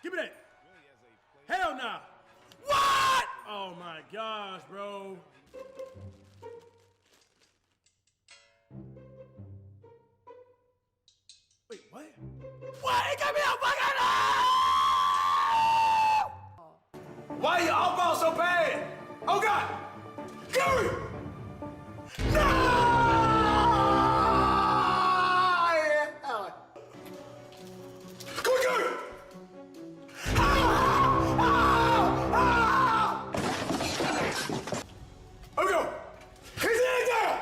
Give me that. Hell nah. What? Oh my gosh, bro. Wait, what? What? He got me a fucking no! Why you all ball so bad? Oh God! Gary! No! Yeah. Come on, Gary! Here we go! He's in there!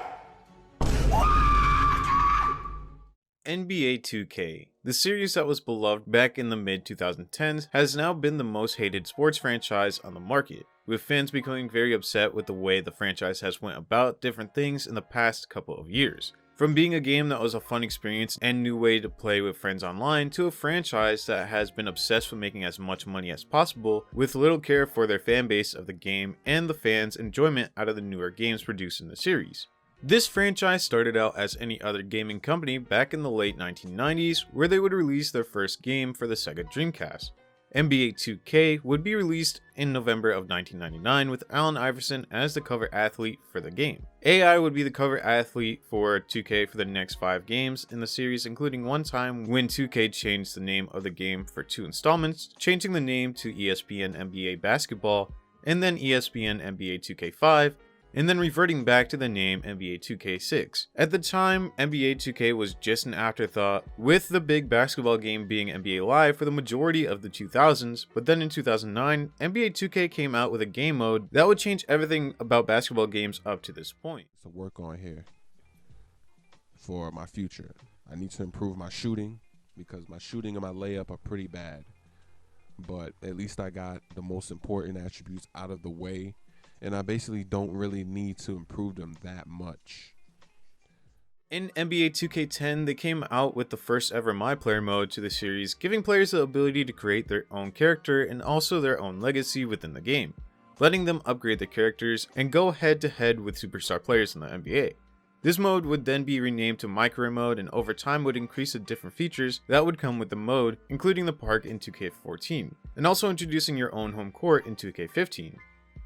NBA 2K, the series that was beloved back in the mid-2010s, has now been the most hated sports franchise on the market, with fans becoming very upset with the way the franchise has went about different things in the past couple of years. From being a game that was a fun experience and new way to play with friends online, to a franchise that has been obsessed with making as much money as possible, with little care for their fan base of the game and the fans' enjoyment out of the newer games produced in the series. This franchise started out as any other gaming company back in the late 1990s, where they would release their first game for the Sega Dreamcast. NBA 2K would be released in November of 1999 with Allen Iverson as the cover athlete for the game. AI would be the cover athlete for 2K for the next 5 games in the series, including one time when 2K changed the name of the game for 2 installments, changing the name to ESPN NBA Basketball, and then ESPN NBA 2K5, and then reverting back to the name NBA 2K6. At the time, NBA 2K was just an afterthought, with the big basketball game being NBA Live for the majority of the 2000s, but then in 2009, NBA 2K came out with a game mode that would change everything about basketball games up to this point. To work on here for my future. I need to improve my shooting because my shooting and my layup are pretty bad, but at least I got the most important attributes out of the way, and I basically don't really need to improve them that much. In NBA 2K10, they came out with the first ever My Player mode to the series, giving players the ability to create their own character and also their own legacy within the game, letting them upgrade their characters and go head to head with superstar players in the NBA. This mode would then be renamed to My Career mode, and over time would increase the different features that would come with the mode, including the park in 2K14, and also introducing your own home court in 2K15.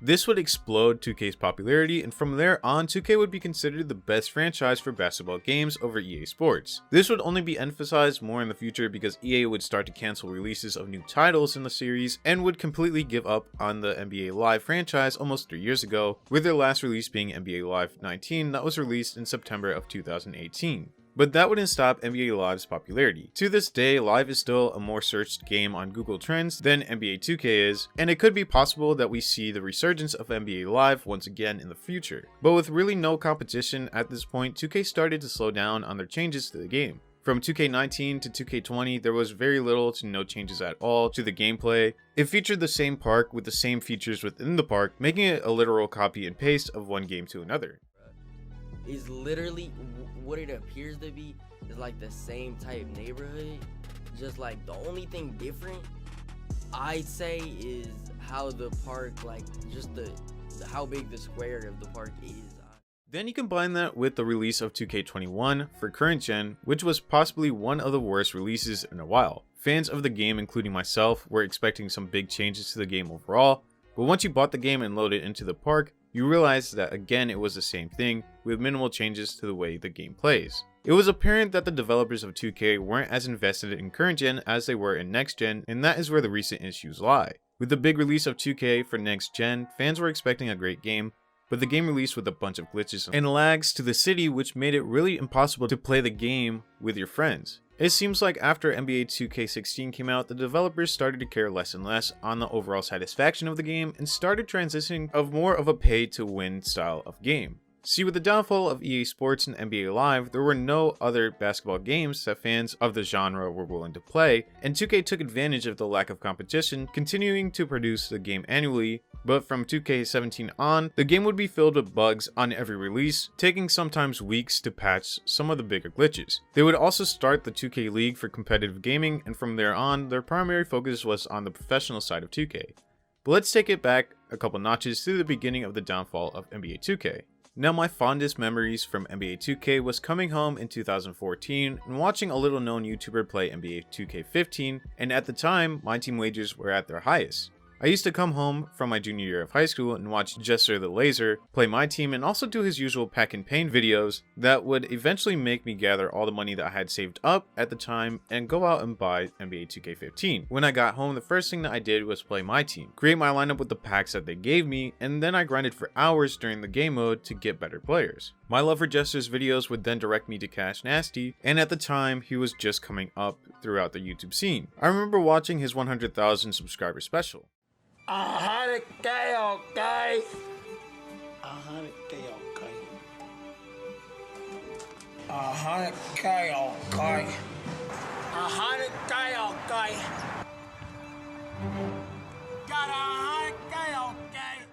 This would explode 2K's popularity, and from there on, 2K would be considered the best franchise for basketball games over EA Sports. This would only be emphasized more in the future because EA would start to cancel releases of new titles in the series and would completely give up on the NBA Live franchise almost 3 years ago, with their last release being NBA Live 19 that was released in September of 2018. But that wouldn't stop NBA Live's popularity. To this day, Live is still a more searched game on Google Trends than NBA 2K is, and it could be possible that we see the resurgence of NBA Live once again in the future. But with really no competition at this point, 2K started to slow down on their changes to the game. From 2K19 to 2K20, there was very little to no changes at all to the gameplay. It featured the same park with the same features within the park, making it a literal copy and paste of one game to another. Is literally what it appears to be is like the same type neighborhood, just like the only thing different I'd say is how the park, like just the how big the square of the park is. Then you combine that with the release of 2K21 for current gen, which was possibly one of the worst releases in a while. Fans of the game, including myself, were expecting some big changes to the game overall, but once you bought the game and loaded into the park, you realize that again it was the same thing, with minimal changes to the way the game plays. It was apparent that the developers of 2K weren't as invested in current gen as they were in next gen, and that is where the recent issues lie. With the big release of 2K for next gen, fans were expecting a great game, but the game released with a bunch of glitches and lags to the city, which made it really impossible to play the game with your friends. It seems like after NBA 2K16 came out, the developers started to care less and less on the overall satisfaction of the game and started transitioning of more of a pay-to-win style of game. See, with the downfall of EA Sports and NBA Live, there were no other basketball games that fans of the genre were willing to play, and 2K took advantage of the lack of competition, continuing to produce the game annually. But from 2K17 on, the game would be filled with bugs on every release, taking sometimes weeks to patch some of the bigger glitches. They would also start the 2K League for competitive gaming, and from there on, their primary focus was on the professional side of 2K. But let's take it back a couple notches to the beginning of the downfall of NBA 2K. Now, my fondest memories from NBA 2K was coming home in 2014 and watching a little known YouTuber play NBA 2K15, and at the time, my team wagers were at their highest. I used to come home from my junior year of high school and watch Jester the Laser play my team and also do his usual pack and pain videos that would eventually make me gather all the money that I had saved up at the time and go out and buy NBA 2K15. When I got home, the first thing that I did was play my team, create my lineup with the packs that they gave me, and then I grinded for hours during the game mode to get better players. My love for Jester's videos would then direct me to Cash Nasty, and at the time, he was just coming up throughout the YouTube scene. I remember watching his 100,000 subscriber special. 100K, okay? 100K, okay? 100K, okay? 100K, okay? Got 100K, okay?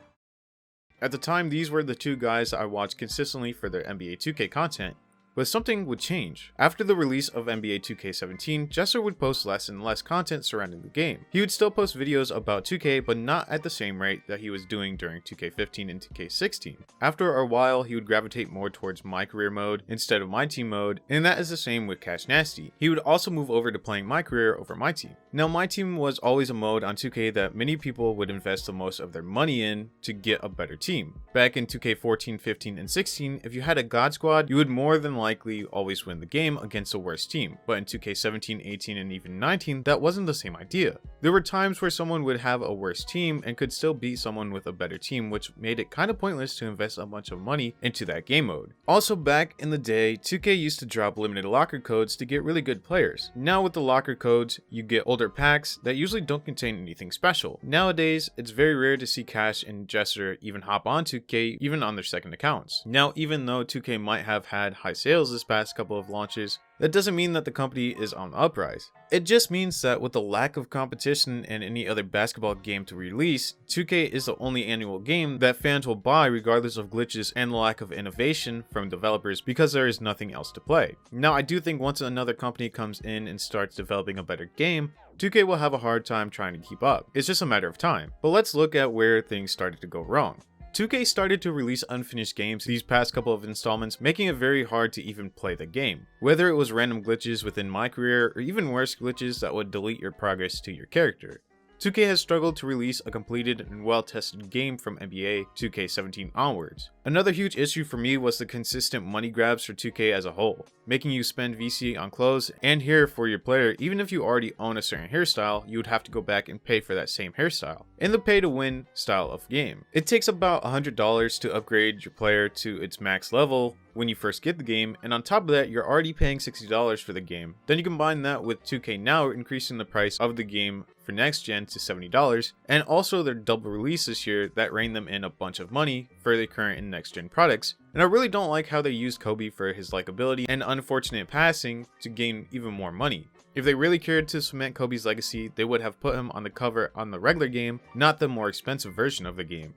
At the time, these were the two guys I watched consistently for their NBA 2K content. But something would change. After the release of NBA 2K17, Jester would post less and less content surrounding the game. He would still post videos about 2K, but not at the same rate that he was doing during 2K15 and 2K16. After a while, he would gravitate more towards my career mode instead of my team mode, and that is the same with Cash Nasty. He would also move over to playing my career over my team. Now, my team was always a mode on 2K that many people would invest the most of their money in to get a better team. Back in 2K14, 15, and 16, if you had a God Squad, you would more than likely always win the game against the worst team, but in 2K17, 18, and even 19, that wasn't the same idea. There were times where someone would have a worse team and could still beat someone with a better team, which made it kind of pointless to invest a bunch of money into that game mode. Also, back in the day, 2K used to drop limited locker codes to get really good players. Now with the locker codes, you get older packs that usually don't contain anything special. Nowadays, it's very rare to see Cash and Jester even hop on 2K even on their second accounts. Now, even though 2K might have had high sales this past couple of launches, that doesn't mean that the company is on the uprise. It just means that with the lack of competition and any other basketball game to release, 2K is the only annual game that fans will buy regardless of glitches and the lack of innovation from developers because there is nothing else to play. Now, I do think once another company comes in and starts developing a better game, 2K will have a hard time trying to keep up. It's just a matter of time. But let's look at where things started to go wrong. 2K started to release unfinished games these past couple of installments, making it very hard to even play the game. Whether it was random glitches within my career, or even worse glitches that would delete your progress to your character. 2K has struggled to release a completed and well-tested game from NBA 2K17 onwards. Another huge issue for me was the consistent money grabs for 2K as a whole, making you spend VC on clothes and hair for your player. Even if you already own a certain hairstyle, you would have to go back and pay for that same hairstyle, in the pay-to-win style of game. It takes about $100 to upgrade your player to its max level when you first get the game, and on top of that, you're already paying $60 for the game. Then you combine that with 2K now increasing the price of the game for next gen to $70, and also their double release this year that reined them in a bunch of money for the current and next gen products. And I really don't like how they used Kobe for his likability and unfortunate passing to gain even more money. If they really cared to cement Kobe's legacy, they would have put him on the cover on the regular game, not the more expensive version of the game.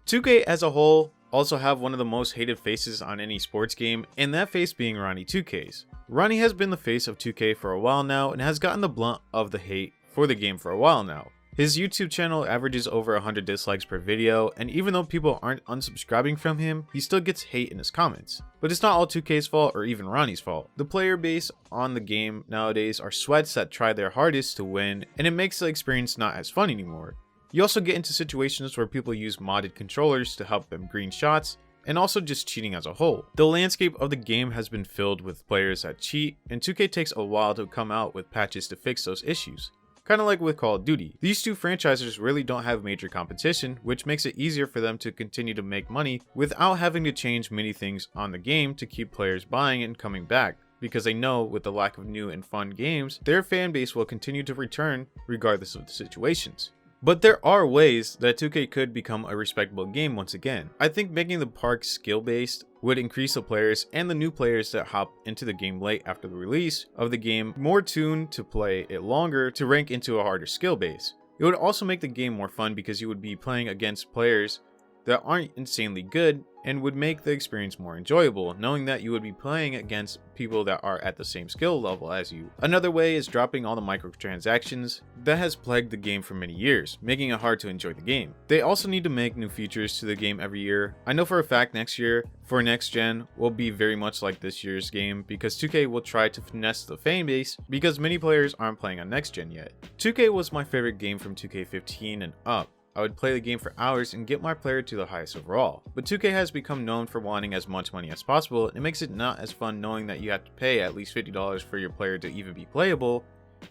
2K as a whole also have one of the most hated faces on any sports game, and that face being Ronnie 2K's. Ronnie has been the face of 2K for a while now and has gotten the blunt of the hate for the game for a while now. His YouTube channel averages over 100 dislikes per video, and even though people aren't unsubscribing from him, he still gets hate in his comments. But it's not all 2K's fault or even Ronnie's fault. The player base on the game nowadays are sweats that try their hardest to win, and it makes the experience not as fun anymore. You also get into situations where people use modded controllers to help them green shots, and also just cheating as a whole. The landscape of the game has been filled with players that cheat, and 2K takes a while to come out with patches to fix those issues. Kinda like with Call of Duty. These two franchises really don't have major competition, which makes it easier for them to continue to make money without having to change many things on the game to keep players buying and coming back, because they know with the lack of new and fun games, their fan base will continue to return regardless of the situations. But there are ways that 2K could become a respectable game once again. I think making the park skill-based would increase the players and the new players that hop into the game late after the release of the game more tuned to play it longer to rank into a harder skill base. It would also make the game more fun because you would be playing against players that aren't insanely good and would make the experience more enjoyable, knowing that you would be playing against people that are at the same skill level as you. Another way is dropping all the microtransactions that has plagued the game for many years, making it hard to enjoy the game. They also need to make new features to the game every year. I know for a fact next year, for next gen, will be very much like this year's game because 2K will try to finesse the fan base because many players aren't playing on next gen yet. 2K was my favorite game from 2K15 and up. I would play the game for hours and get my player to the highest overall. But 2K has become known for wanting as much money as possible. It makes it not as fun knowing that you have to pay at least $50 for your player to even be playable.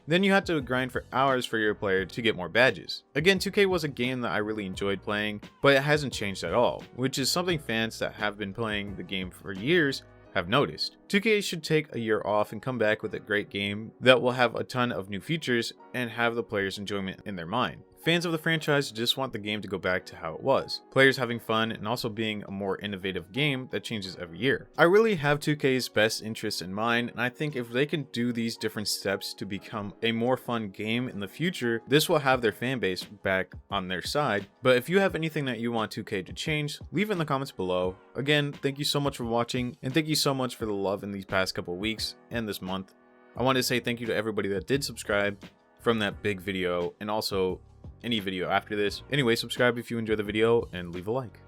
Then you have to grind for hours for your player to get more badges. Again, 2K was a game that I really enjoyed playing, but it hasn't changed at all, which is something fans that have been playing the game for years have noticed. 2K should take a year off and come back with a great game that will have a ton of new features and have the players' enjoyment in their mind. Fans of the franchise just want the game to go back to how it was, players having fun and also being a more innovative game that changes every year. I really have 2K's best interests in mind, and I think if they can do these different steps to become a more fun game in the future, this will have their fan base back on their side. But if you have anything that you want 2K to change, leave it in the comments below. Again, thank you so much for watching, and thank you so much for the love in these past couple weeks and this month. I want to say thank you to everybody that did subscribe from that big video and also any video after this. Anyway, subscribe if you enjoyed the video and leave a like.